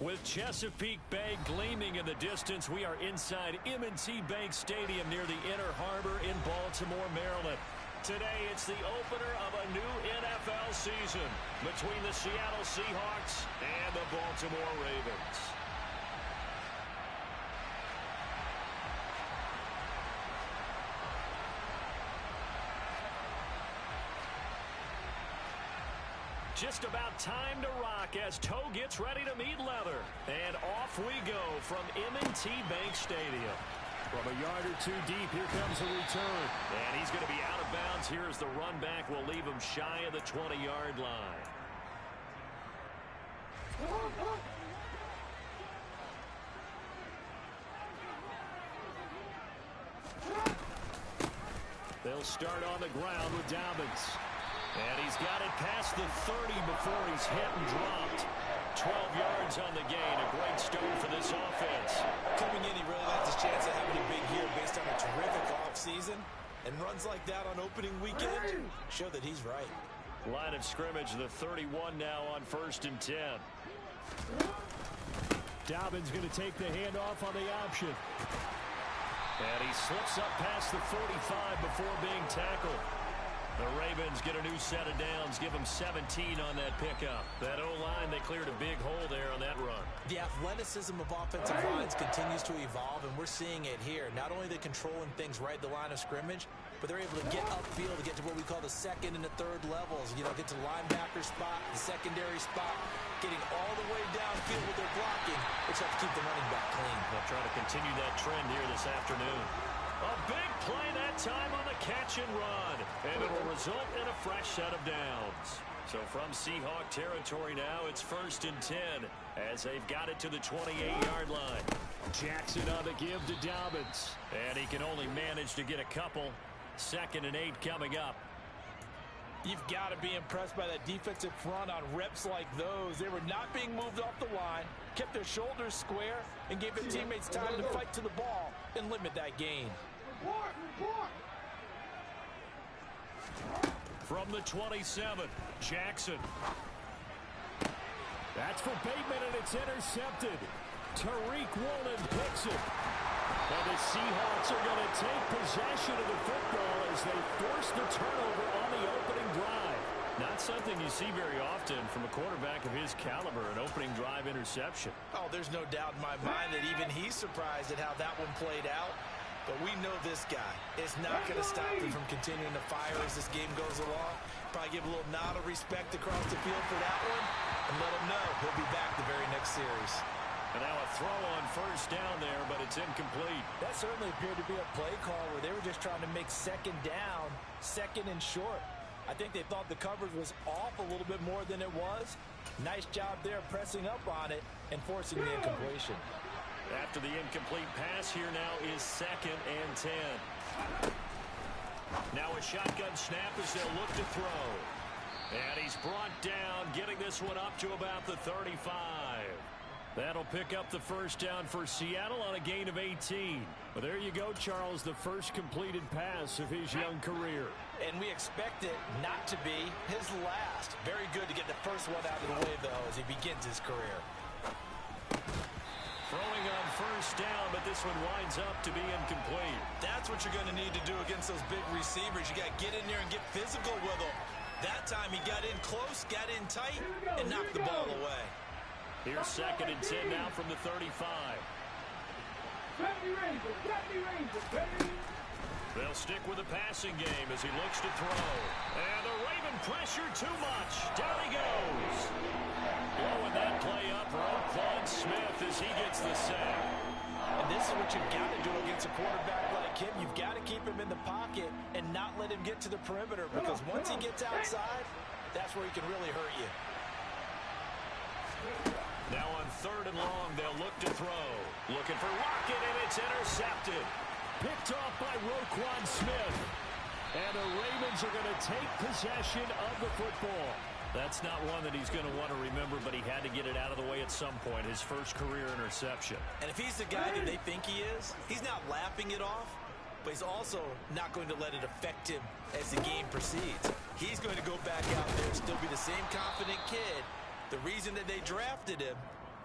With Chesapeake Bay gleaming in the distance, we are inside M&T Bank Stadium near the Inner Harbor in Baltimore, Maryland. Today, it's the opener of a new NFL season between the Seattle Seahawks and the Baltimore Ravens. Just about time to rock as toe gets ready to meet leather. And off we go from M&T Bank Stadium. From a yard or two deep, here comes the return. And he's going to be out of bounds here as the run back will leave him shy of the 20-yard line. They'll start on the ground with Dobbins. And he's got it past the 30 before he's hit and dropped. 12 yards on the gain. A great start for this offense. Coming in, he really likes his chance of having a big year based on a terrific offseason. And runs like that on opening weekend show that he's right. Line of scrimmage, the 31 now on 1st and 10. Dobbins going to take the handoff on the option. And he slips up past the 45 before being tackled. The Ravens get a new set of downs, give them 17 on that pickup. That O-line, they cleared a big hole there on that run. The athleticism of offensive lines continues to evolve, and we're seeing it here. Not only are they controlling things right at the line of scrimmage, but they're able to get upfield to get to what we call the second and the third levels. You know, get to the linebacker spot, the secondary spot, getting all the way downfield with their blocking, which helps keep the running back clean. They'll try to continue that trend here this afternoon. A big play that time on the catch and run. And it will result in a fresh set of downs. So from Seahawk territory now, it's 1st and 10 as they've got it to the 28-yard line. Jackson on the give to Dobbins. And he can only manage to get a couple. 2nd and 8 coming up. You've got to be impressed by that defensive front on reps like those. They were not being moved off the line, kept their shoulders square, and gave their teammates time to fight to the ball and limit that gain. From the 27, Jackson. That's for Bateman, and it's intercepted. Tariq Woolen picks it. And the Seahawks are going to take possession of the football as they force the turnover on the opening drive. Not something you see very often from a quarterback of his caliber, an opening drive interception. Oh, there's no doubt in my mind that even he's surprised at how that one played out. But we know this guy is not going to stop him from continuing to fire as this game goes along. Probably give a little nod of respect across the field for that one and let him know he'll be back the very next series. And now a throw on 1st down there, but it's incomplete. That certainly appeared to be a play call where they were just trying to make 2nd down, 2nd and short. I think they thought the coverage was off a little bit more than it was. Nice job there pressing up on it and forcing the incompletion. After the incomplete pass, here now is 2nd and 10. Now a shotgun snap as they'll look to throw. And he's brought down, getting this one up to about the 35. That'll pick up the 1st down for Seattle on a gain of 18. Well, there you go, Charles, the first completed pass of his young career. And we expect it not to be his last. Very good to get the first one out of the way, though, as he begins his career. Throwing on 1st down, but this one winds up to be incomplete. That's what you're going to need to do against those big receivers. You got to get in there and get physical with them. That time he got in close, got in tight, and knocked the ball away. Here's 2nd and 10 now from the 35. They'll stick with the passing game as he looks to throw. And the Raven pressure too much. Down he goes. Blowing that play up, Roquan Smith as he gets the sack. And this is what you've got to do against a quarterback like him. You've got to keep him in the pocket and not let him get to the perimeter, because once he gets outside, that's where he can really hurt you. Now on 3rd and long, they'll look to throw. Looking for Lockett, and it's intercepted. Picked off by Roquan Smith. And the Ravens are going to take possession of the football. That's not one that he's going to want to remember, but he had to get it out of the way at some point. His first career interception. And if he's the guy that they think he is, he's not laughing it off, but he's also not going to let it affect him as the game proceeds. He's going to go back out there and still be the same confident kid. The reason that they drafted him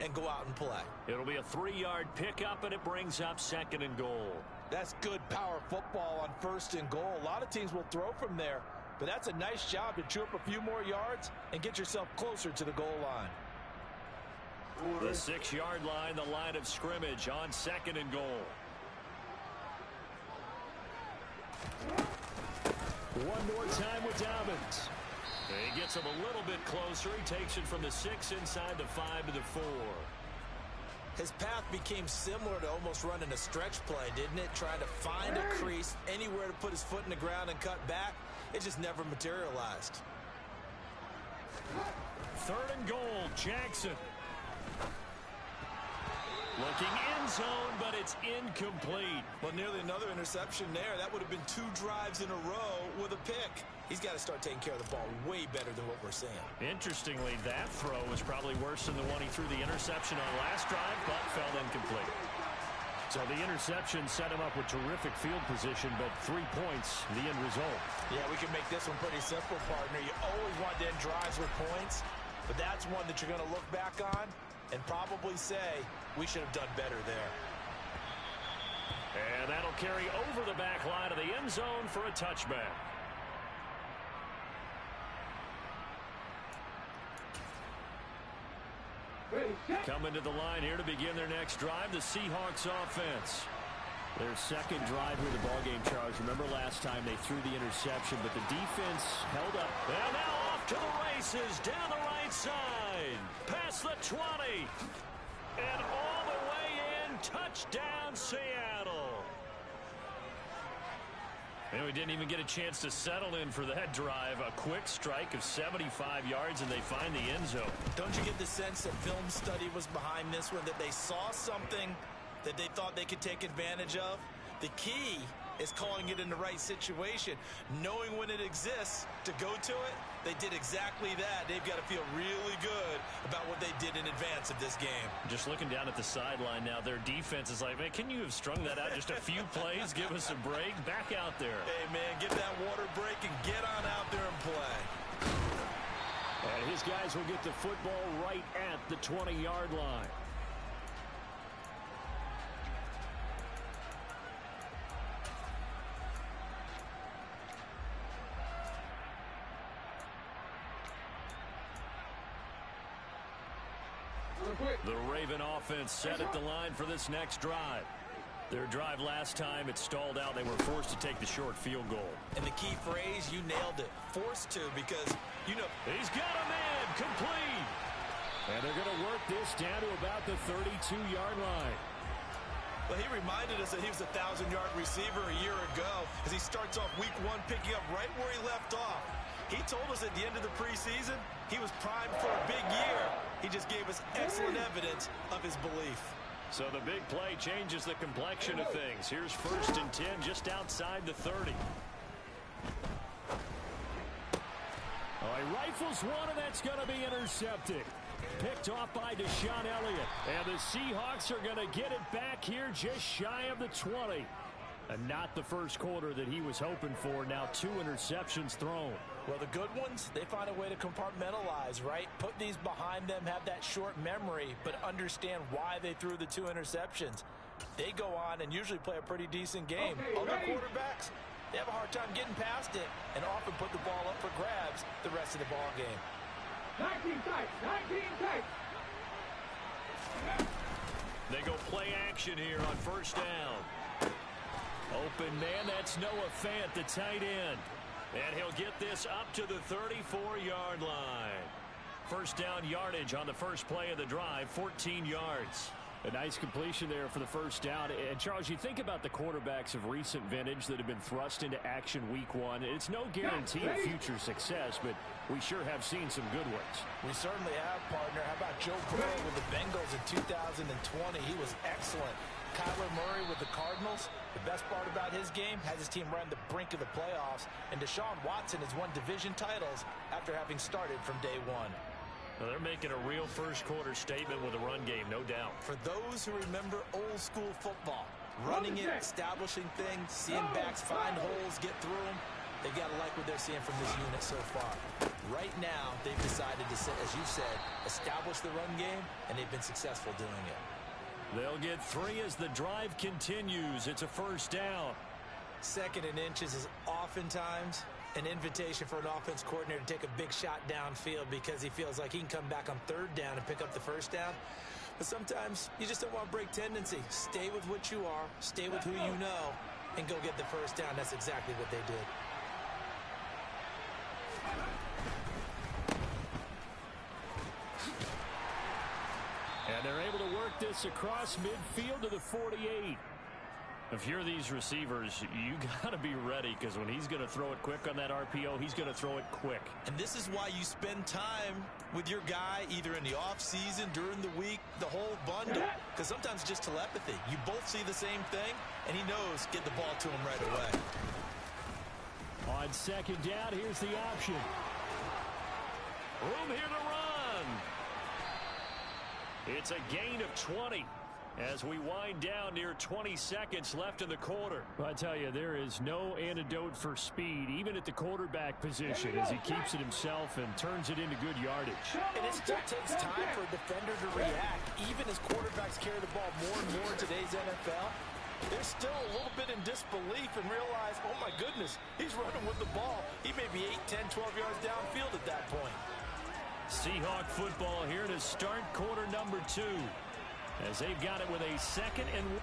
and go out and play. It'll be a 3-yard pickup, and it brings up 2nd and goal. That's good power football on 1st and goal. A lot of teams will throw from there, but that's a nice job to chew up a few more yards and get yourself closer to the goal line. The 6-yard line, the line of scrimmage on 2nd and goal. One more time with Dobbins. He gets him a little bit closer. He takes it from the 6 inside the 5 to the 4. His path became similar to almost running a stretch play, didn't it? Trying to find a crease, anywhere to put his foot in the ground and cut back. It just never materialized. 3rd and goal, Jackson. Looking end zone, but it's incomplete. Well, nearly another interception there. That would have been 2 drives in a row with a pick. He's got to start taking care of the ball way better than what we're seeing. Interestingly, that throw was probably worse than the one he threw the interception on last drive, but fell incomplete. So the interception set him up with terrific field position, but 3 points, the end result. Yeah, we can make this one pretty simple, partner. You always want to end drives with points, but that's one that you're going to look back on and probably say, we should have done better there. And that'll carry over the back line of the end zone for a touchback. Coming to the line here to begin their next drive, the Seahawks offense. Their 2nd drive here in the ballgame, Charles. Remember last time they threw the interception, but the defense held up. And now off to the races, down the right side, past the 20, and all the way in, touchdown Seattle. And we didn't even get a chance to settle in for that drive. A quick strike of 75 yards, and they find the end zone. Don't you get the sense that film study was behind this one, that they saw something that they thought they could take advantage of? The key is calling it in the right situation, knowing when it exists to go to it. They did exactly that. They've got to feel really good about what they did in advance of this game. Just looking down at the sideline now, their defense is like, man, can you have strung that out just a few plays? Give us a break. Back out there. Hey, man, get that water break and get on out there and play. And his guys will get the football right at the 20-yard line. The Raven offense set at the line for this next drive. Their drive last time, it stalled out. They were forced to take the short field goal. And the key phrase, you nailed it. Forced to, because, you know. He's got a man, complete. And they're going to work this down to about the 32-yard line. Well, he reminded us that he was a 1,000-yard receiver a year ago as he starts off week 1 picking up right where he left off. He told us at the end of the preseason he was primed for a big year. He just gave us excellent evidence of his belief. So the big play changes the complexion of things. Here's 1st and 10 just outside the 30. Oh, he rifles one, and that's going to be intercepted. Picked off by Deshaun Elliott. And the Seahawks are going to get it back here just shy of the 20. And not the first quarter that he was hoping for. Now 2 interceptions thrown. Well, the good ones, they find a way to compartmentalize, right? Put these behind them, have that short memory, but understand why they threw the 2 interceptions. They go on and usually play a pretty decent game. Other quarterbacks, they have a hard time getting past it and often put the ball up for grabs the rest of the ball game. 19 tight, 19 tight. They go play action here on 1st down. Open man, that's Noah Fant, the tight end. And he'll get this up to the 34-yard line. 1st down yardage on the first play of the drive, 14 yards. A nice completion there for the 1st down. And, Charles, you think about the quarterbacks of recent vintage that have been thrust into action week 1. It's no guarantee of future success, but we sure have seen some good ones. We certainly have, partner. How about Joe Burrow with the Bengals in 2020? He was excellent. Kyler Murray with the Cardinals. The best part about his game has his team right on the brink of the playoffs. And Deshaun Watson has won division titles after having started from day 1. Well, they're making a real first-quarter statement with a run game, no doubt. For those who remember old-school football, running it, establishing things, seeing backs find holes, get through them, They've got to like what they're seeing from this unit so far. Right now, they've decided to, as you said, establish the run game, and they've been successful doing it. They'll get 3 as the drive continues. It's a first down. 2nd and inches is oftentimes an invitation for an offense coordinator to take a big shot downfield because he feels like he can come back on 3rd down and pick up the first down. But sometimes you just don't want to break tendency. Stay with what you are, stay with who you know, and go get the first down. That's exactly what they did. And they're able to work this across midfield to the 48. If you're these receivers, you got to be ready because when he's going to throw it quick on that RPO, he's going to throw it quick. And this is why you spend time with your guy either in the offseason, during the week, the whole bundle. Because sometimes it's just telepathy. You both see the same thing, and he knows get the ball to him right away. On 2nd down, here's the option. Room here to run. It's a gain of 20. As we wind down near 20 seconds left in the quarter. I tell you, there is no antidote for speed, even at the quarterback position, as he keeps it himself and turns it into good yardage. And it still takes time for a defender to react. Even as quarterbacks carry the ball more and more in today's NFL, they're still a little bit in disbelief and realize, oh my goodness, he's running with the ball. He may be 8, 10, 12 yards downfield at that point. Seahawk football here to start quarter number 2. As they've got it with a 2nd and 1.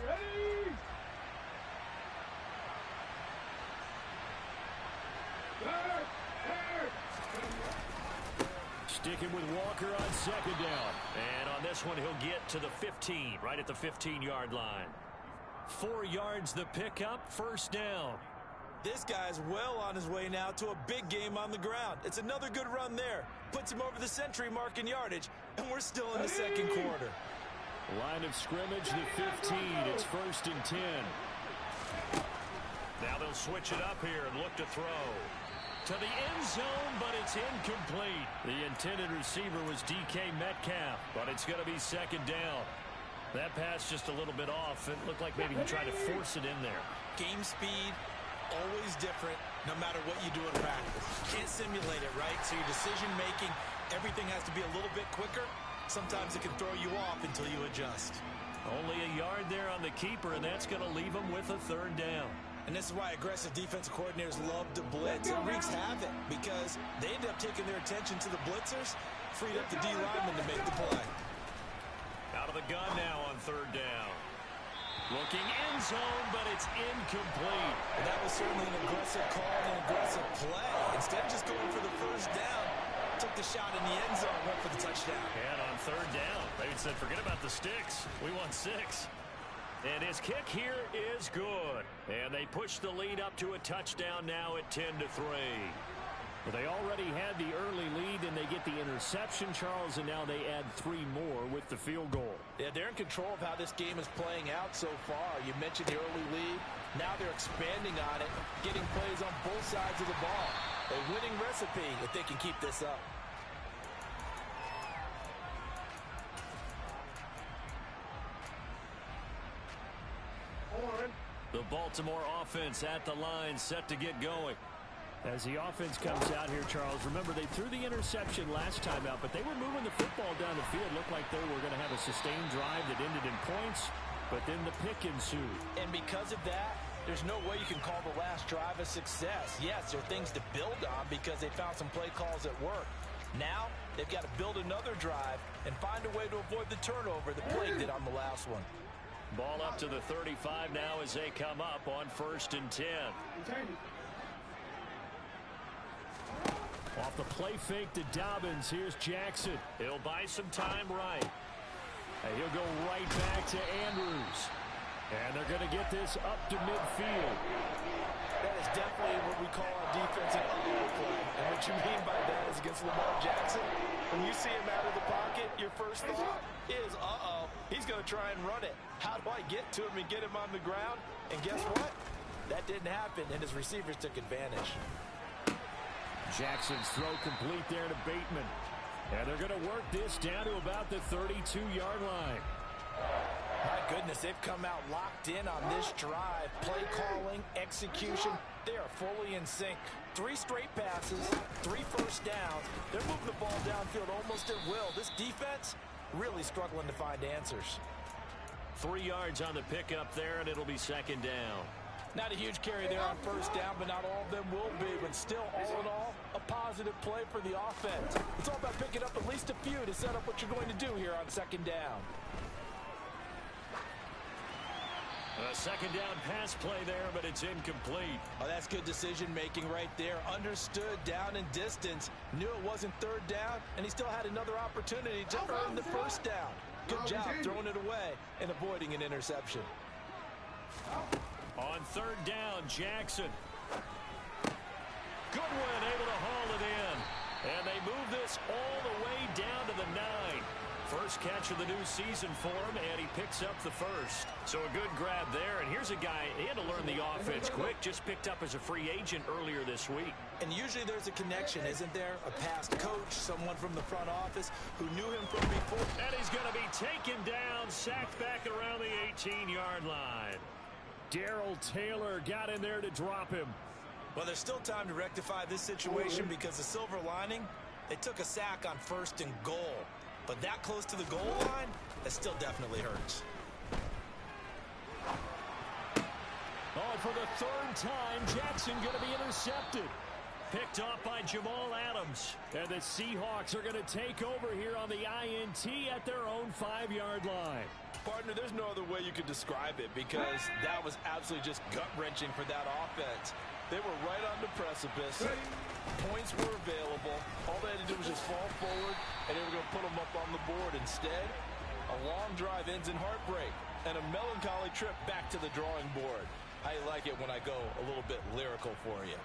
Ready! Sticking with Walker on 2nd down. And on this one, he'll get to the 15, right at the 15-yard line. 4 yards the pickup, first down. This guy's well on his way now to a big game on the ground. It's another good run there. Puts him over the century mark in yardage, and we're still in the 2nd quarter. Line of scrimmage, the 15. It's 1st and 10. Now they'll switch it up here and look to throw. To the end zone, but it's incomplete. The intended receiver was DK Metcalf, but it's going to be 2nd down. That pass just a little bit off. It looked like maybe he tried to force it in there. Game speed, always different, no matter what you do in practice. Can't simulate it, right? So your decision-making, everything has to be a little bit quicker. Sometimes it can throw you off until you adjust. Only a yard there on the keeper, and that's going to leave him with a 3rd down. And this is why aggressive defensive coordinators love to blitz. It wreaks havoc because they end up taking their attention to the blitzers, freed up the D lineman to make the play. Out of the gun now on 3rd down. Looking end zone, but it's incomplete. And that was certainly an aggressive call and an aggressive play. Instead of just going for the first down, took the shot in the end zone, went for the touchdown. And on 3rd down, they said, forget about the sticks. We want 6. And his kick here is good. And they push the lead up to a touchdown now at 10-3. Well, they already had the early lead, and they get the interception, Charles, and now they add 3 more with the field goal. Yeah, they're in control of how this game is playing out so far. You mentioned the early lead. Now they're expanding on it, getting plays on both sides of the ball. A winning recipe if they can keep this up. The Baltimore offense at the line, set to get going. As the offense comes out here, Charles, remember they threw the interception last time out, but they were moving the football down the field. Looked like they were going to have a sustained drive that ended in points, but then the pick ensued. And because of that, there's no way you can call the last drive a success. Yes, there are things to build on because they found some play calls that work. Now, they've got to build another drive and find a way to avoid the turnover that plagued it on the last one. Ball up to the 35 now as they come up on 1st and 10. Off the play fake to Dobbins, here's Jackson. He'll buy some time right. And he'll go right back to Andrews. And they're going to get this up to midfield. That is definitely what we call a defensive play. And what you mean by that is against Lamar Jackson, when you see him out of the pocket, your first thought is, he's going to try and run it. How do I get to him and get him on the ground? And guess what? That didn't happen, and his receivers took advantage. Jackson's throw complete there to Bateman. And they're going to work this down to about the 32-yard line. My goodness, they've come out locked in on this drive. Play calling, execution, they are fully in sync. 3 straight passes, 3 first downs. They're moving the ball downfield almost at will. This defense really struggling to find answers. 3 yards on the pickup there, and it'll be second down. Not a huge carry there on first down, but not all of them will be. But still, all in all, a positive play for the offense. It's all about picking up at least a few to set up what you're going to do here on second down. A second down pass play there, but it's incomplete. Oh, that's good decision-making right there. Understood down and distance. Knew it wasn't third down, and he still had another opportunity to earn the first down. Good job throwing it away and avoiding an interception. On third down, Jackson. Goodwin able to haul it in. And they move this all the way down to the 9. First catch of the new season for him, and he picks up the first. So a good grab there, and here's a guy, he had to learn the offense quick, just picked up as a free agent earlier this week. And usually there's a connection, isn't there? A past coach, someone from the front office who knew him from before. And he's going to be taken down, sacked back around the 18-yard line. Darrell Taylor got in there to drop him. Well, there's still time to rectify this situation because the silver lining, they took a sack on 1st and goal. But that close to the goal line, that still definitely hurts. Oh, and for the 3rd time, Jackson going to be intercepted. Picked off by Jamal Adams. And the Seahawks are going to take over here on the INT at their own 5-yard line. Partner, there's no other way you could describe it because that was absolutely just gut-wrenching for that offense. They were right on the precipice. Points were available. All they had to do was just fall forward, and they were going to put them up on the board. Instead, a long drive ends in heartbreak and a melancholy trip back to the drawing board. I like it when I go a little bit lyrical for you.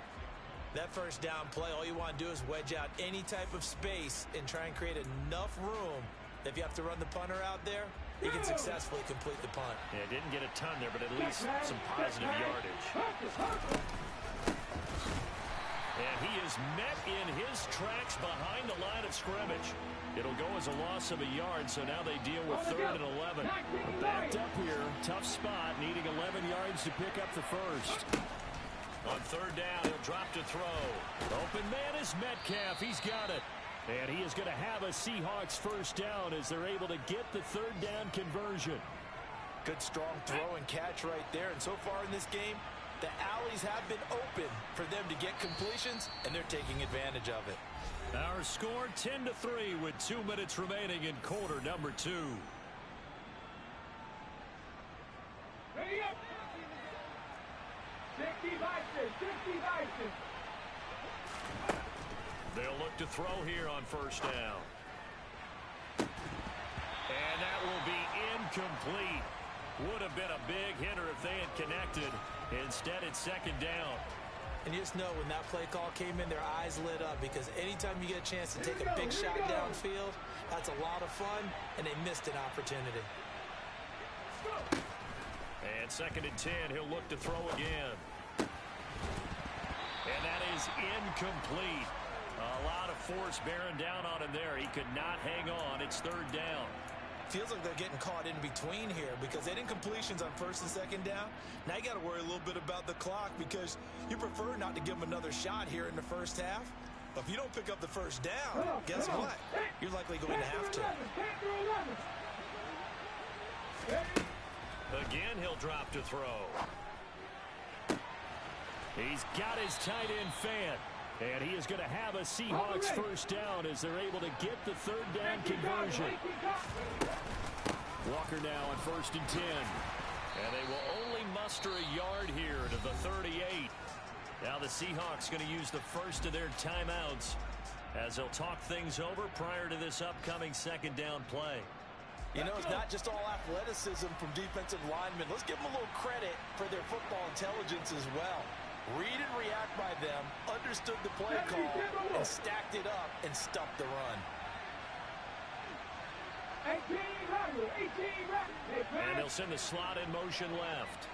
That first down play, all you want to do is wedge out any type of space and try and create enough room. If you have to run the punter out there, he can successfully complete the punt. Yeah, didn't get a ton there, but at least some positive yardage. And he is met in his tracks behind the line of scrimmage. It'll go as a loss of a yard, so now they deal with 3rd and 11. Backed up here, tough spot, needing 11 yards to pick up the first. On 3rd down, he'll drop to throw. Open man is Metcalf. He's got it. And he is going to have a Seahawks first down as they're able to get the 3rd down conversion. Good strong throw and catch right there. And so far in this game, the alleys have been open for them to get completions, and they're taking advantage of it. Our score 10-3 with 2 minutes remaining in quarter number 2. Ready up. 60 Vikings. They'll look to throw here on first down. And that will be incomplete. Would have been a big hitter if they had connected. Instead, it's second down. And you just know when that play call came in, their eyes lit up because anytime you get a chance to take a big shot downfield, that's a lot of fun, and they missed an opportunity. And 2nd and 10, he'll look to throw again. And that is incomplete. A lot of force bearing down on him there. He could not hang on. It's 3rd down. Feels like they're getting caught in between here because they didn't completions on 1st and 2nd down. Now you got to worry a little bit about the clock because you prefer not to give them another shot here in the first half. But if you don't pick up the first down, guess what? You're likely going to have to. Again, he'll drop to throw. He's got his tight end fan. And he is going to have a Seahawks first down as they're able to get the 3rd down conversion. Walker now on 1st and 10. And they will only muster a yard here to the 38. Now the Seahawks going to use the first of their timeouts as they'll talk things over prior to this upcoming 2nd down play. You know, it's not just all athleticism from defensive linemen. Let's give them a little credit for their football intelligence as well. Read and react by them, understood the play call, and stacked it up and stuffed the run. 18 right, 18 right. And they'll send the slot in motion left.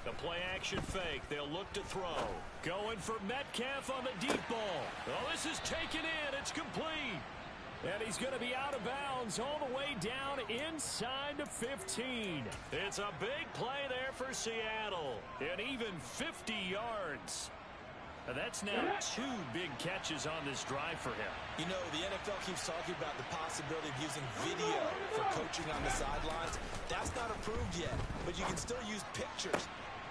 The play action fake. They'll look to throw. Going for Metcalf on the deep ball. Oh, this is taken in. It's complete. And he's going to be out of bounds all the way down inside the 15. It's a big play there for Seattle. And even 50 yards. Now that's now 2 big catches on this drive for him. You know, the NFL keeps talking about the possibility of using video for coaching on the sidelines. That's not approved yet, but you can still use pictures.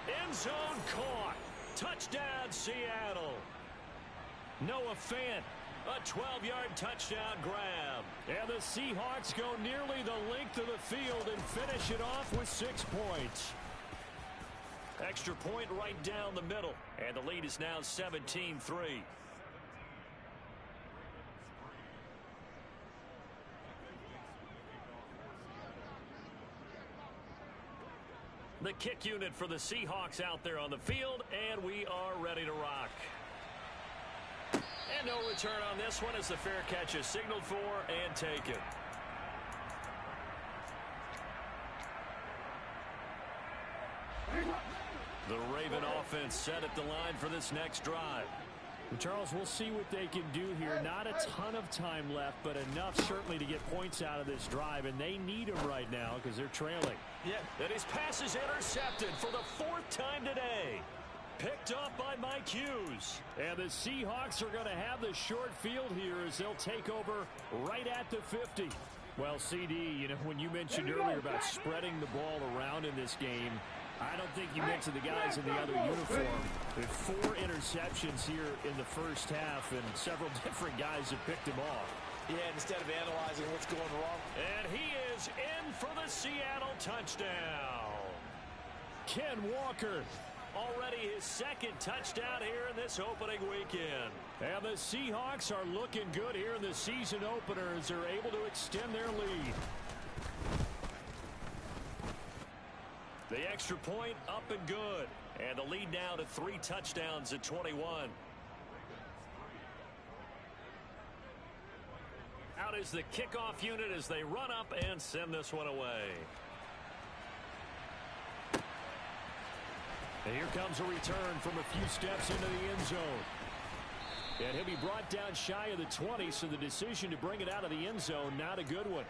End zone caught. Touchdown, Seattle. Noah Fant, a 12-yard touchdown grab. And the Seahawks go nearly the length of the field and finish it off with 6 points. Extra point right down the middle. And the lead is now 17-3. The kick unit for the Seahawks out there on the field, and we are ready to rock. And no return on this one as the fair catch is signaled for and taken. The Raven offense set at the line for this next drive. Charles, we'll see what they can do here. Not a ton of time left, but enough certainly to get points out of this drive, and they need them right now because they're trailing. Yeah, and his pass is intercepted for the 4th time today. Picked up by Mike Hughes. And the Seahawks are going to have the short field here as they'll take over right at the 50. Well, CD, you know, when you mentioned earlier about spreading the ball around in this game, I don't think you mentioned the guys in the other uniform. There are 4 interceptions here in the first half, and several different guys have picked them off. Yeah, instead of analyzing what's going wrong. And he is in for the Seattle touchdown. Ken Walker. Already his 2nd touchdown here in this opening weekend. And the Seahawks are looking good here in the season opener as they're able to extend their lead. The extra point up and good. And the lead now to 3 touchdowns at 21. Out is the kickoff unit as they run up and send this one away. And here comes a return from a few steps into the end zone. And he'll be brought down shy of the 20, so the decision to bring it out of the end zone, not a good one.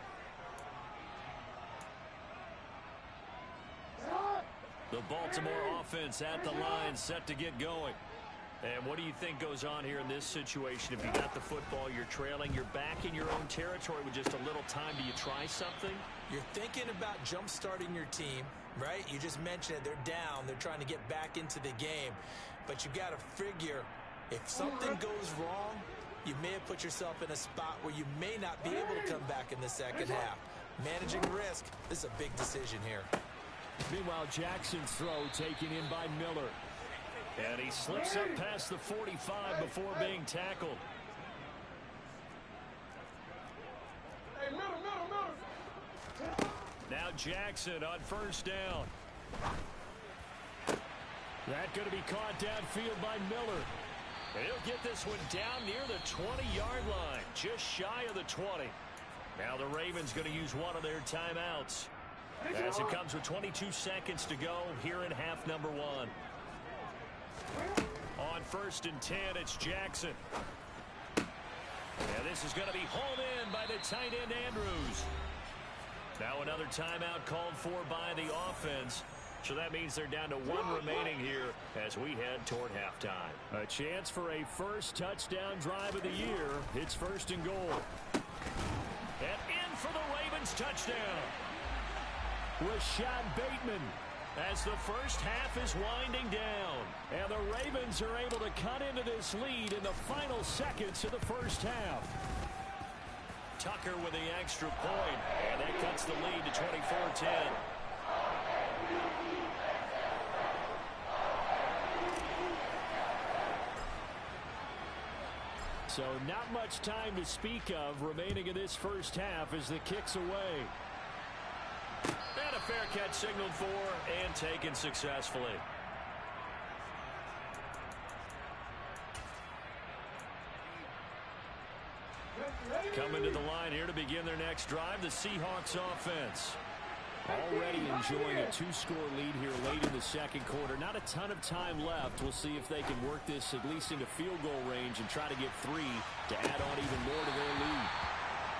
The Baltimore offense at the line, set to get going. And what do you think goes on here in this situation? If you got the football, you're trailing, you're back in your own territory with just a little time. Do you try something? You're thinking about jump-starting your team, right? You just mentioned it. They're down. They're trying to get back into the game. But you got to figure, if something goes wrong, you may have put yourself in a spot where you may not be able to come back in the second half. Managing risk, this is a big decision here. Meanwhile, Jackson's throw taken in by Miller. And he slips up past the 45 before being tackled. Hey, middle. Now Jackson on first down. That going to be caught downfield by Miller. And he'll get this one down near the 20-yard line, just shy of the 20. Now the Ravens going to use one of their timeouts as it comes with 22 seconds to go here in half number 1. On 1st and 10, it's Jackson. And this is going to be hauled in by the tight end Andrews. Now another timeout called for by the offense. So that means they're down to 1 remaining here as we head toward halftime. A chance for a first touchdown drive of the year. It's 1st and goal. And in for the Ravens touchdown. Rashad Bateman. As the first half is winding down. And the Ravens are able to cut into this lead in the final seconds of the first half. Tucker with the extra point. And that cuts the lead to 24-10. So not much time to speak of remaining in this first half as the kick's away. And a fair catch signaled for and taken successfully. Coming to the line here to begin their next drive, the Seahawks offense. Already enjoying a two-score lead here late in the second quarter. Not a ton of time left. We'll see if they can work this at least into field goal range and try to get 3 to add on even more to their lead.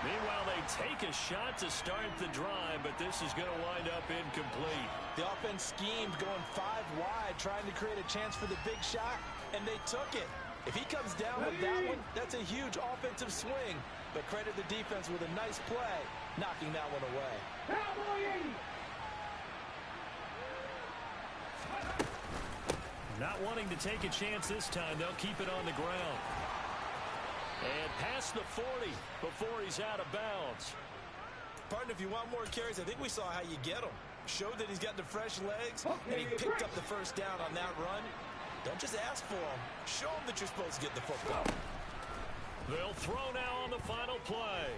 Meanwhile, they take a shot to start the drive, but this is going to wind up incomplete. The offense schemed going 5 wide, trying to create a chance for the big shot, and they took it. If he comes down with that one, that's a huge offensive swing. But credit the defense with a nice play, knocking that one away. Not wanting to take a chance this time, they'll keep it on the ground. And past the 40 before he's out of bounds. Partner, if you want more carries, I think we saw how you get them. Showed that he's got the fresh legs, and he picked up the first down on that run. Don't just ask for them. Show them that you're supposed to get the football. They'll throw now on the final play.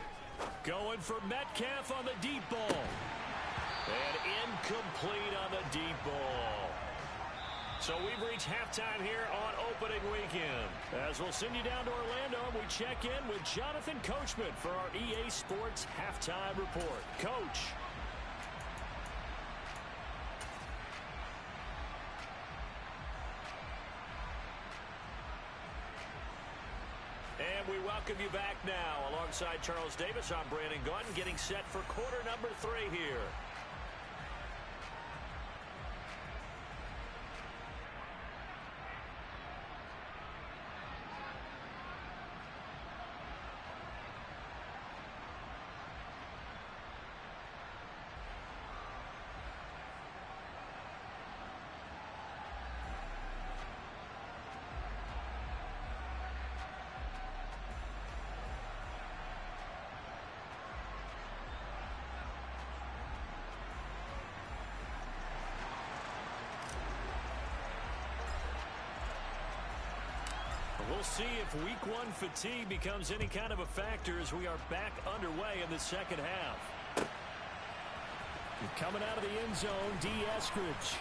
Going for Metcalf on the deep ball. And incomplete on the deep ball. So we've reached halftime here on opening weekend. As we'll send you down to Orlando, and we check in with Jonathan Coachman for our EA Sports Halftime Report. Coach. And we welcome you back now. Alongside Charles Davis, I'm Brandon Gaudin, getting set for quarter number 3 here. We'll see if week 1 fatigue becomes any kind of a factor as we are back underway in the second half. Coming out of the end zone, D. Eskridge.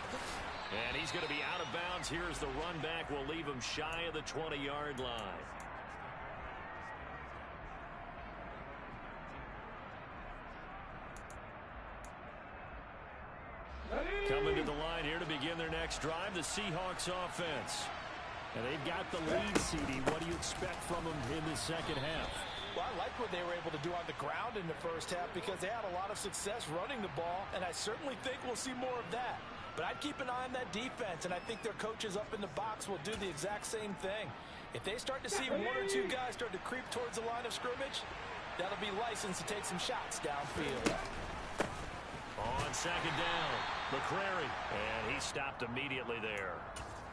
And he's going to be out of bounds here as the run back will leave him shy of the 20-yard line. Coming to the line here to begin their next drive, the Seahawks offense. And they've got the lead, CD. What do you expect from them in the second half? Well, I like what they were able to do on the ground in the first half because they had a lot of success running the ball, and I certainly think we'll see more of that. But I'd keep an eye on that defense, and I think their coaches up in the box will do the exact same thing. If they start to see 1 or 2 guys start to creep towards the line of scrimmage, that'll be licensed to take some shots downfield. On second down, McCrary, and he stopped immediately there.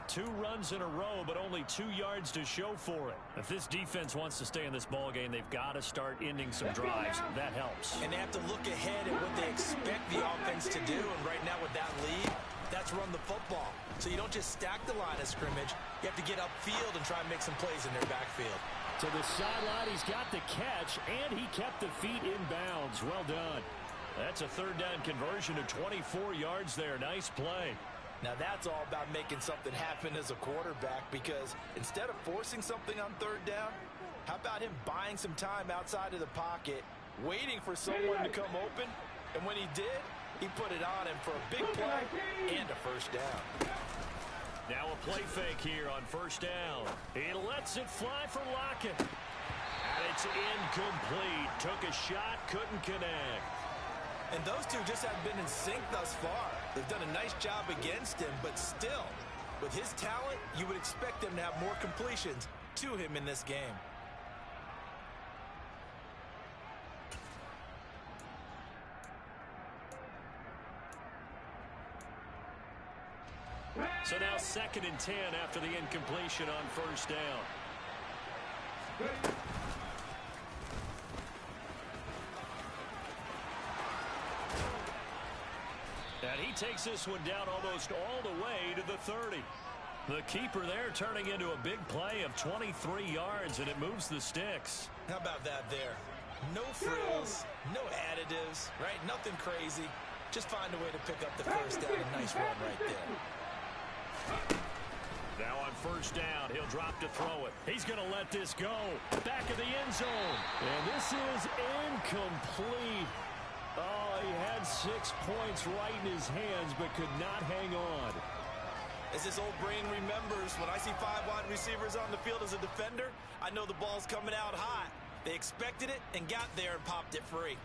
2 runs in a row, but only 2 yards to show for it. If this defense wants to stay in this ball game, they've got to start ending some drives. That helps. And they have to look ahead at what they expect the offense to do. And right now with that lead, that's run the football. So you don't just stack the line of scrimmage. You have to get upfield and try and make some plays in their backfield. To the sideline, he's got the catch, and he kept the feet in bounds. Well done. That's a third down conversion to 24 yards there. Nice play. Now that's all about making something happen as a quarterback, because instead of forcing something on third down, how about him buying some time outside of the pocket, waiting for someone to come open, and when he did, he put it on him for a big play and a first down. Now a play fake here on first down. He lets it fly for Lockett. And it's incomplete. Took a shot, couldn't connect. And those two just haven't been in sync thus far. They've done a nice job against him, but still, with his talent, you would expect them to have more completions to him in this game. So now 2nd and 10 after the incompletion on first down. And he takes this one down almost all the way to the 30. The keeper there turning into a big play of 23 yards, and it moves the sticks. How about that there? No frills, no additives, right? Nothing crazy. just find a way to pick up the first down. A nice run right there. Now on first down, he'll drop to throw it. He's going to let this go. Back of the end zone. And this is incomplete. Oh, he had 6 points right in his hands, but could not hang on. As this old brain remembers, when I see 5 wide receivers on the field as a defender, I know the ball's coming out hot. They expected it and got there and popped it free.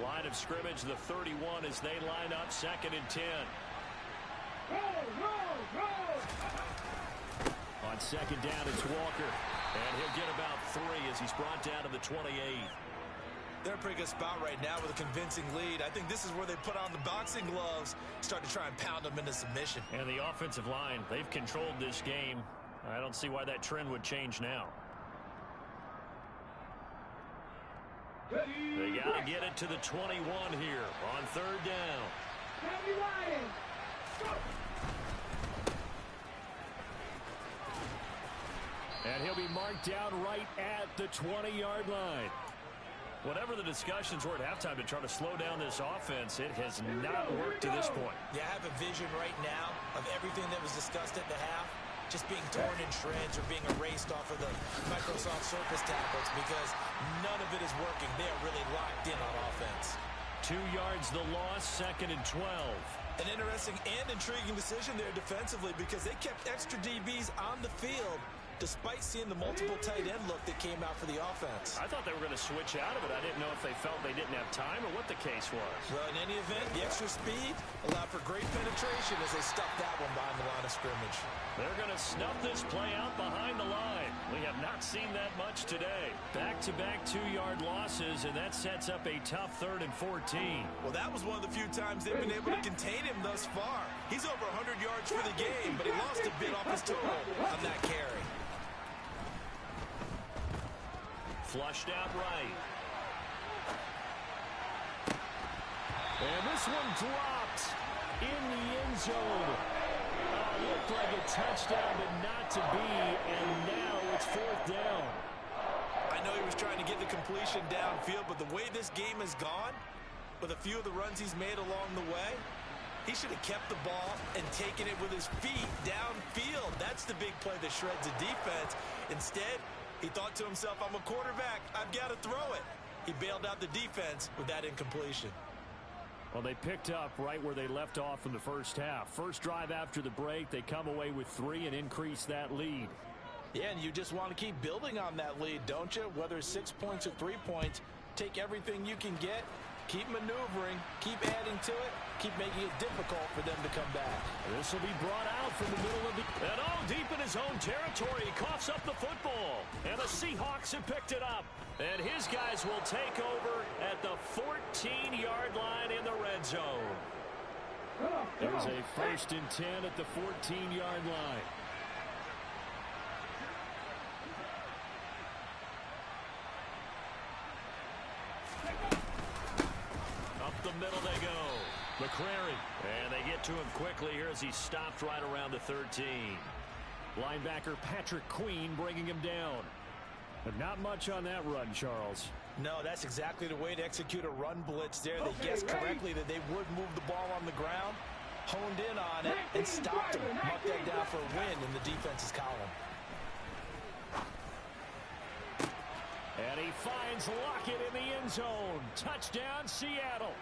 Line of scrimmage, the 31 as they line up, 2nd and 10. On 2nd down, it's Walker. And he'll get about 3 as he's brought down to the 28. They're in a pretty good spot right now with a convincing lead. I think this is where they put on the boxing gloves, start to try and pound them into submission. And the offensive line, they've controlled this game. I don't see why that trend would change now. They got to get it to the 21 here on 3rd down. And he'll be marked down right at the 20-yard line. Whatever the discussions were at halftime to try to slow down this offense, it has not worked to this point. Yeah, I have a vision right now of everything that was discussed at the half just being torn in shreds or being erased off of the Microsoft Surface tablets because none of it is working. They are really locked in on offense. 2 yards the loss, 2nd and 12. An interesting and intriguing decision there defensively because they kept extra DBs on the field despite seeing the multiple tight end look that came out for the offense. I thought they were going to switch out of it. I didn't know if they felt they didn't have time or what the case was. Well, in any event, the extra speed allowed for great penetration as they stuffed that one behind the line of scrimmage. They're going to snuff this play out behind the line. We have not seen that much today. Back-to-back 2-yard losses, and that sets up a tough 3rd and 14. Well, that was one of the few times they've been able to contain him thus far. He's over 100 yards for the game, but he lost a bit off his total on that carry. Flushed out right. And this one dropped in the end zone. Looked like a touchdown, but not to be, and now it's 4th down. I know he was trying to get the completion downfield, but the way this game has gone, with a few of the runs he's made along the way, he should have kept the ball and taken it with his feet downfield. That's the big play that shreds a defense. Instead, he thought to himself, I'm a quarterback. I've got to throw it. He bailed out the defense with that incompletion. Well, they picked up right where they left off in the first half. First drive after the break, they come away with 3 and increase that lead. Yeah, and you just want to keep building on that lead, don't you? Whether it's 6 points or 3 points, take everything you can get, keep maneuvering, keep adding to it, keep making it difficult for them to come back. This will be brought out from the middle of the... And all deep in his own territory, he coughs up the football. And the Seahawks have picked it up. And his guys will take over at the 14-yard line in the red zone. There's a 1st and 10 at the 14-yard line. Up the middle they go. McCrary. And they get to him quickly here as he stopped right around the 13. Linebacker Patrick Queen bringing him down. But not much on that run, Charles. No, that's exactly the way to execute a run blitz there. They guessed correctly that they would move the ball on the ground, honed in on it, and stopped him. Marked that down for a win in the defense's column. And he finds Lockett in the end zone. Touchdown, Seattle.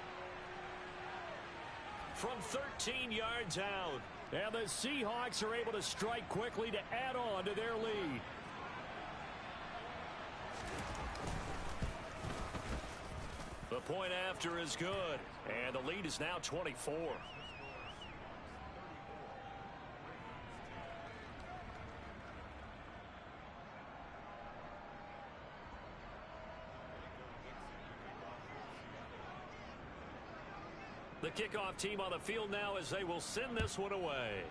From 13 yards out. And the Seahawks are able to strike quickly to add on to their lead. The point after is good. And the lead is now 24. The kickoff team on the field now as they will send this one away.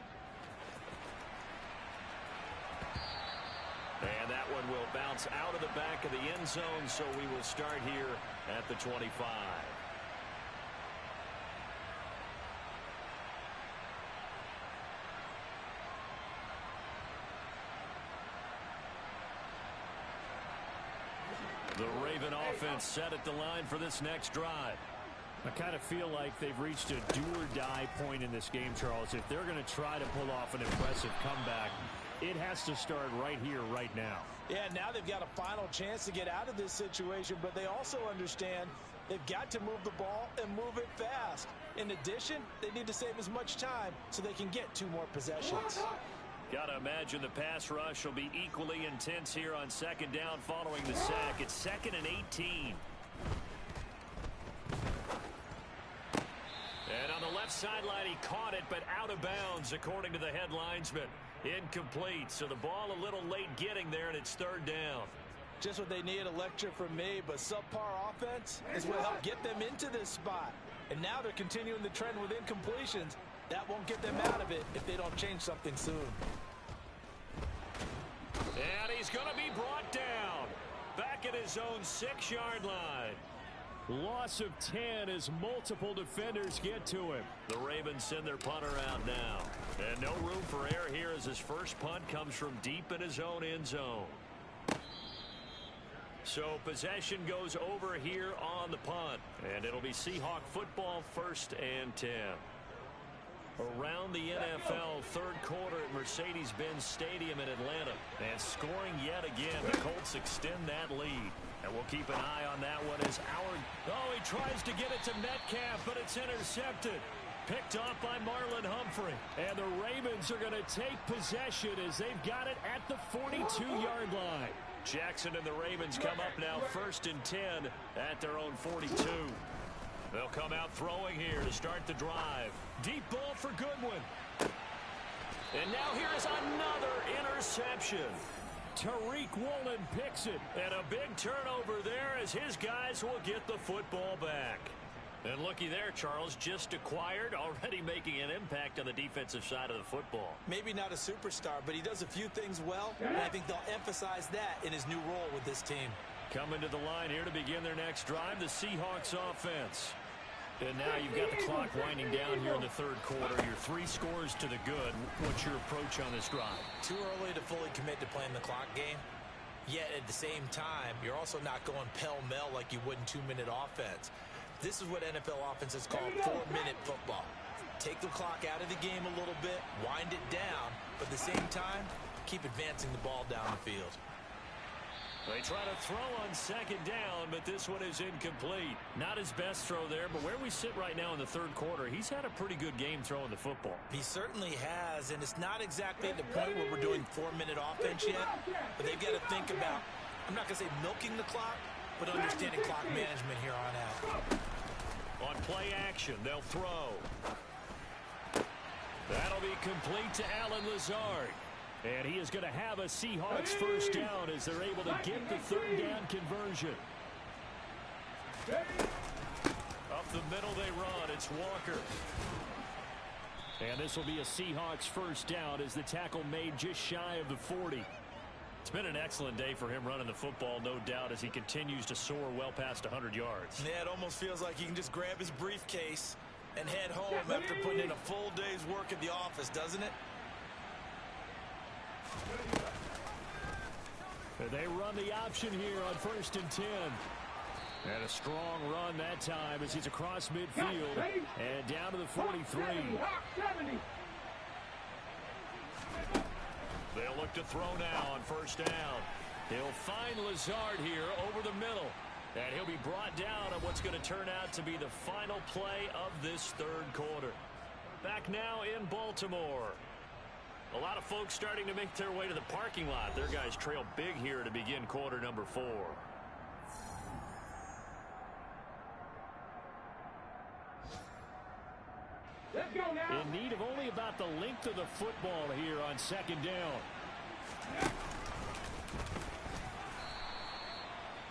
And that one will bounce out of the back of the end zone, so we will start here at the 25. The Raven offense set at the line for this next drive. I kind of feel like they've reached a do-or-die point in this game, Charles. If they're going to try to pull off an impressive comeback, it has to start right here, right now. Yeah, now they've got a final chance to get out of this situation, but they also understand they've got to move the ball and move it fast. In addition, they need to save as much time so they can get 2 more possessions. Got to imagine the pass rush will be equally intense here on second down following the sack. It's 2nd and 18. And on the left sideline, he caught it, but out of bounds, according to the head linesman. Incomplete, so the ball a little late getting there, and it's 3rd down. Just what they need, a lecture from me, but subpar offense is what helped get them into this spot. And now they're continuing the trend with incompletions. That won't get them out of it if they don't change something soon. And he's going to be brought down. Back at his own 6-yard line. Loss of 10 as multiple defenders get to him. The Ravens send their punter out now. And no room for error here as his first punt comes from deep in his own end zone. So possession goes over here on the punt. And it'll be Seahawk football, 1st and 10. Around the NFL, 3rd quarter at Mercedes-Benz Stadium in Atlanta. And scoring yet again. The Colts extend that lead. And we'll keep an eye on that one as Howard. Oh, he tries to get it to Metcalf, but it's intercepted. Picked off by Marlon Humphrey. And the Ravens are going to take possession as they've got it at the 42-yard line. Jackson and the Ravens come up now 1st and 10 at their own 42. They'll come out throwing here to start the drive. Deep ball for Goodwin. And now here's another interception. Tariq Woolen picks it. And a big turnover there as his guys will get the football back. And looky there, Charles, just acquired, already making an impact on the defensive side of the football. Maybe not a superstar, but he does a few things well, and I think they'll emphasize that in his new role with this team. Coming to the line here to begin their next drive, the Seahawks offense. And now you've got the clock winding down here in the 3rd quarter. Your 3 scores to the good. What's your approach on this drive? Too early to fully commit to playing the clock game. Yet at the same time, you're also not going pell-mell like you would in 2-minute offense. This is what NFL offenses call 4-minute football. Take the clock out of the game a little bit, wind it down, but at the same time, keep advancing the ball down the field. They try to throw on 2nd down, but this one is incomplete. Not his best throw there, but where we sit right now in the 3rd quarter, he's had a pretty good game throwing the football. He certainly has, and it's not exactly at the point where we're doing 4-minute offense yet, but they've got to think about, I'm not going to say milking the clock, but understanding clock management here on out. On play action, they'll throw. That'll be complete to Allen Lazard. And he is going to have a Seahawks 1st down as they're able to get the 3rd down conversion. Up the middle they run. It's Walker. And this will be a Seahawks 1st down as the tackle made just shy of the 40. It's been an excellent day for him running the football, no doubt, as he continues to soar well past 100 yards. Yeah, it almost feels like he can just grab his briefcase and head home after putting in a full day's work at the office, doesn't it? They run the option here on 1st and 10. And a strong run that time as he's across midfield and down to the 43. They'll look to throw now on 1st down. He'll find Lazard here over the middle. And he'll be brought down on what's going to turn out to be the final play of this 3rd quarter. Back now in Baltimore. A lot of folks starting to make their way to the parking lot. Their guys trail big here to begin quarter number 4. Let's go now. In need of only about the length of the football here on 2nd down.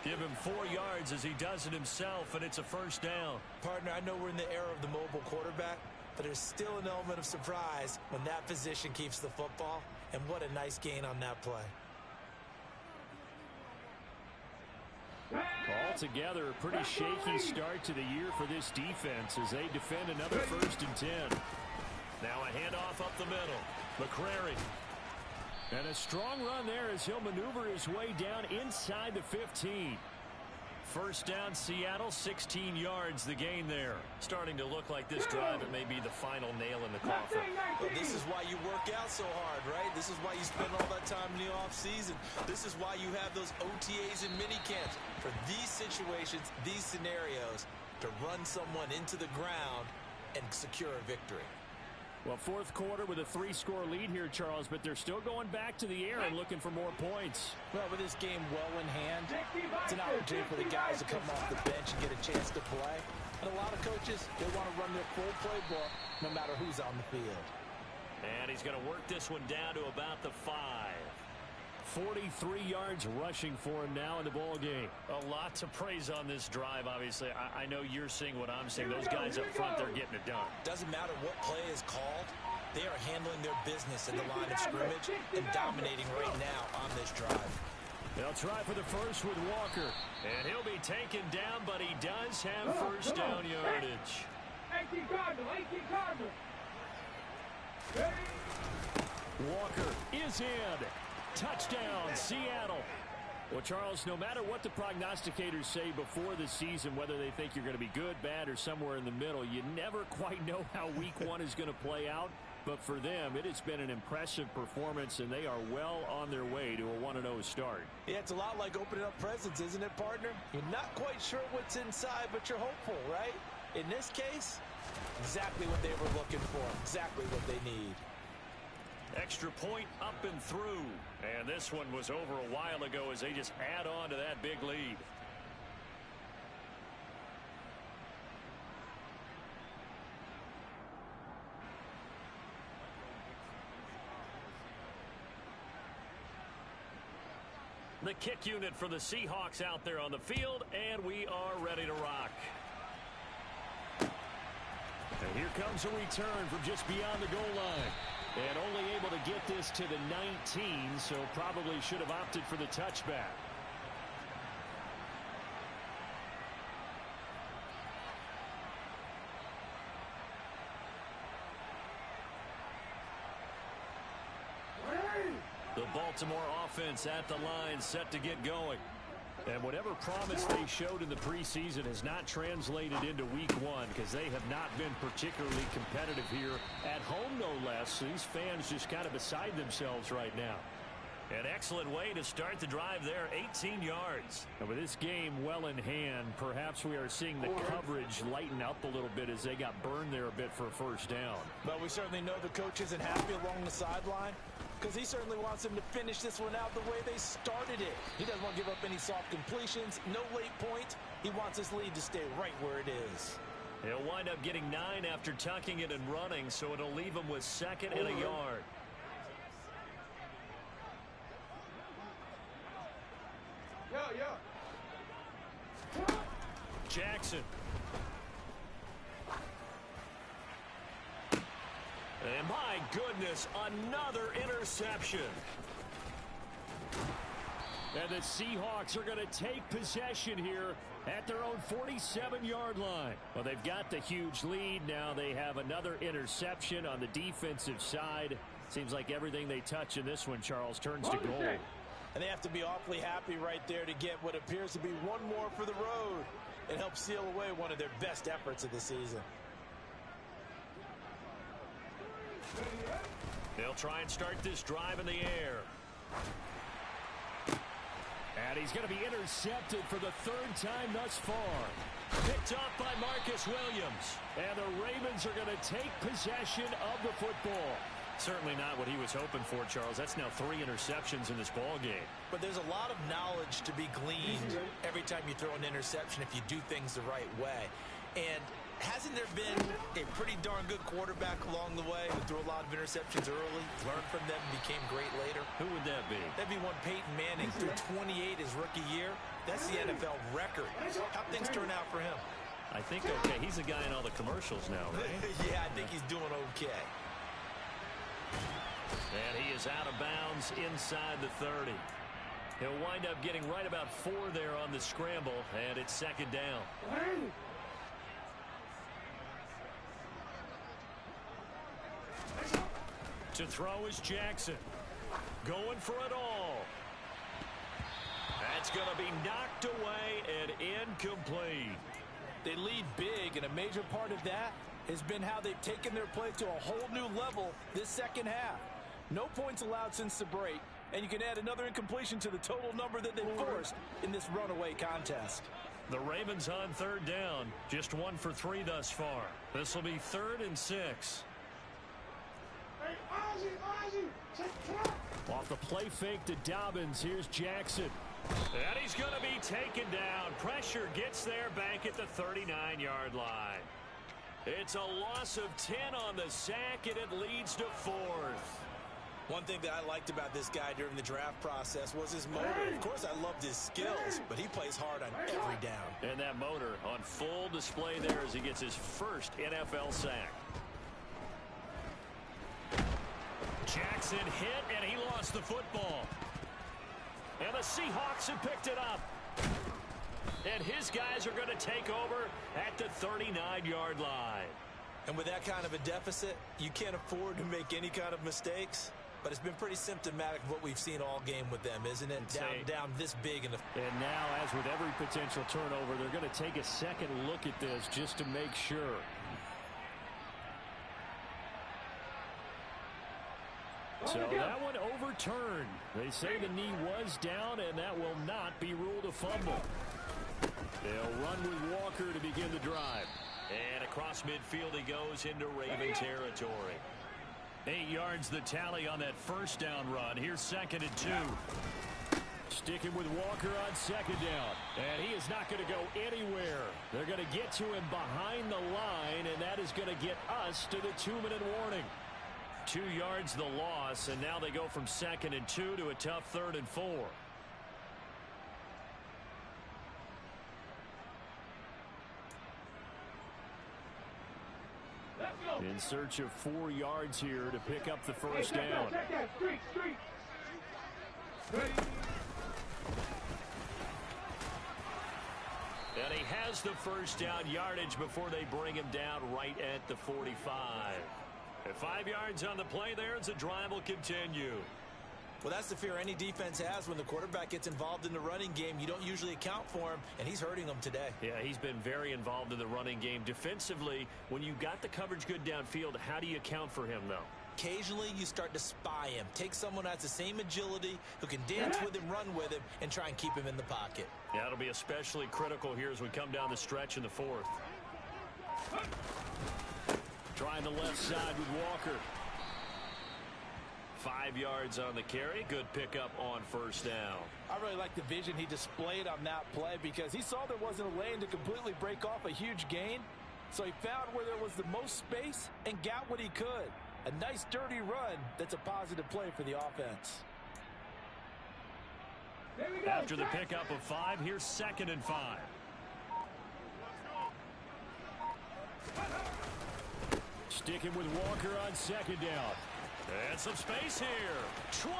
Give him 4 yards as he does it himself, and it's a 1st down. Partner, I know we're in the era of the mobile quarterback, but there's still an element of surprise when that position keeps the football, and what a nice gain on that play. Altogether, a pretty shaky start to the year for this defense as they defend another 1st and 10. Now a handoff up the middle. McCrary. And a strong run there as he'll maneuver his way down inside the 15. First down, Seattle, 16 yards the gain there. Starting to look like this drive, it may be the final nail in the coffin. Well, this is why you work out so hard, right? This is why you spend all that time in the offseason. This is why you have those OTAs and mini camps. For these situations, these scenarios, to run someone into the ground and secure a victory. Well, fourth quarter with a 3-score lead here, Charles, but they're still going back to the air and looking for more points. Well, with this game well in hand, it's an opportunity for the guys to come off the bench and get a chance to play. And a lot of coaches, they want to run their full playbook no matter who's on the field. And he's going to work this one down to about the 5. 43 yards rushing for him now in the ball game. A lot to praise on this drive, obviously. I know you're seeing what I'm seeing. Those guys up front, they're getting it done. Doesn't matter what play is called. They are handling their business in the line of scrimmage and dominating right now on this drive. They'll try for the first with Walker. And he'll be taken down, but he does have first down yardage. 18 Cardinal, 18 Cardinal. Walker is in. Touchdown, Seattle. Well, Charles, no matter what the prognosticators say before the season, whether they think you're going to be good, bad, or somewhere in the middle, you never quite know how week one is going to play out. But for them, it has been an impressive performance, and they are well on their way to a 1-0 start. Yeah, it's a lot like opening up presents, isn't it, partner? You're not quite sure what's inside, but you're hopeful, right? In this case, exactly what they were looking for, exactly what they need. Extra point up and through. And this one was over a while ago as they just add on to that big lead. The kick unit for the Seahawks out there on the field, and we are ready to rock. And here comes a return from just beyond the goal line. And only able to get this to the 19, so probably should have opted for the touchback. The Baltimore offense at the line, set to get going. And whatever promise they showed in the preseason has not translated into week one, because they have not been particularly competitive here at home, no less. These fans just kind of beside themselves right now. An excellent way to start the drive there, 18 yards. And with this game well in hand, perhaps we are seeing the coverage lighten up a little bit as they got burned there a bit for a first down. But we certainly know the coach isn't happy along the sideline, because he certainly wants them to finish this one out the way they started it. He doesn't want to give up any soft completions, no late points. He wants his lead to stay right where it is. He'll wind up getting 9 after tucking it and running, so it'll leave him with 2nd and a yard. Jackson. And my goodness, another interception. And the Seahawks are going to take possession here at their own 47-yard line. Well, they've got the huge lead. Now they have another interception on the defensive side. Seems like everything they touch in this one, Charles, turns to goal. And they have to be awfully happy right there to get what appears to be one more for the road. It helps seal away one of their best efforts of the season. They'll try and start this drive in the air. And he's going to be intercepted for the 3rd time thus far. Picked off by Marcus Williams. And the Ravens are going to take possession of the football. Certainly not what he was hoping for, Charles. That's now 3 interceptions in this ball game. But there's a lot of knowledge to be gleaned every time you throw an interception if you do things the right way. And hasn't there been a pretty darn good quarterback along the way who threw a lot of interceptions early, learned from them, and became great later? Who would that be? That'd be one Peyton Manning, threw 28 his rookie year. That's the NFL record. How'd things turn out for him? I think okay. He's the guy in all the commercials now, right? Yeah, I think he's doing okay. And he is out of bounds inside the 30. He'll wind up getting right about 4 there on the scramble, and it's 2nd down. To throw is Jackson. Going for it all. That's going to be knocked away and incomplete. They lead big, and a major part of that has been how they've taken their play to a whole new level this second half. No points allowed since the break, and you can add another incompletion to the total number that they forced in this runaway contest. The Ravens on third down, just 1 for 3 thus far. This will be 3rd and 6. Off the play fake to Dobbins, here's Jackson. And he's going to be taken down. Pressure gets there back at the 39-yard line. It's a loss of 10 on the sack, and it leads to 4th. One thing that I liked about this guy during the draft process was his motor. Of course, I loved his skills, but he plays hard on every down. And that motor on full display there as he gets his first NFL sack. Jackson hit, and he lost the football. And the Seahawks have picked it up. And his guys are going to take over at the 39-yard line. And with that kind of a deficit, you can't afford to make any kind of mistakes. But it's been pretty symptomatic of what we've seen all game with them, isn't it? Down this big in the... And now, as with every potential turnover, they're going to take a second look at this just to make sure. So that one overturned. They say the knee was down, and that will not be ruled a fumble. They'll run with Walker to begin the drive. And across midfield he goes into Raven territory. 8 yards the tally on that first down run. Here's 2nd and 2. Sticking with Walker on 2nd down. And he is not going to go anywhere. They're going to get to him behind the line, and that is going to get us to the 2-minute warning. 2 yards the loss, and now they go from 2nd and 2 to a tough 3rd and 4. In search of 4 yards here to pick up the first down. And he has the first down yardage before they bring him down right at the 45. At 5 yards on the play there, as the drive will continue. Well, that's the fear any defense has when the quarterback gets involved in the running game. You don't usually account for him, and he's hurting them today. Yeah, he's been very involved in the running game. Defensively, when you got the coverage good downfield, how do you account for him, though? Occasionally, you start to spy him. Take someone who has the same agility, who can dance with him, run with him, and try and keep him in the pocket. Yeah, it'll be especially critical here as we come down the stretch in the 4th. Trying the left side with Walker. 5 yards on the carry. Good pickup on first down. I really like the vision he displayed on that play because he saw there wasn't a lane to completely break off a huge gain. So he found where there was the most space and got what he could. A nice dirty run that's a positive play for the offense. After the pickup of 5, here's 2nd and 5. Sticking with Walker on 2nd down. And some space here. 20.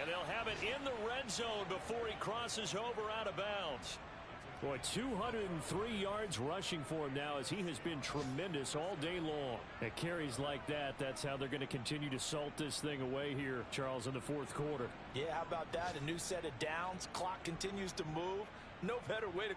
And they'll have it in the red zone before he crosses over out of bounds. Boy, 203 yards rushing for him now as he has been tremendous all day long. At carries like that, that's how they're going to continue to salt this thing away here, Charles, in the 4th quarter. Yeah, how about that? A new set of downs. Clock continues to move. No better way to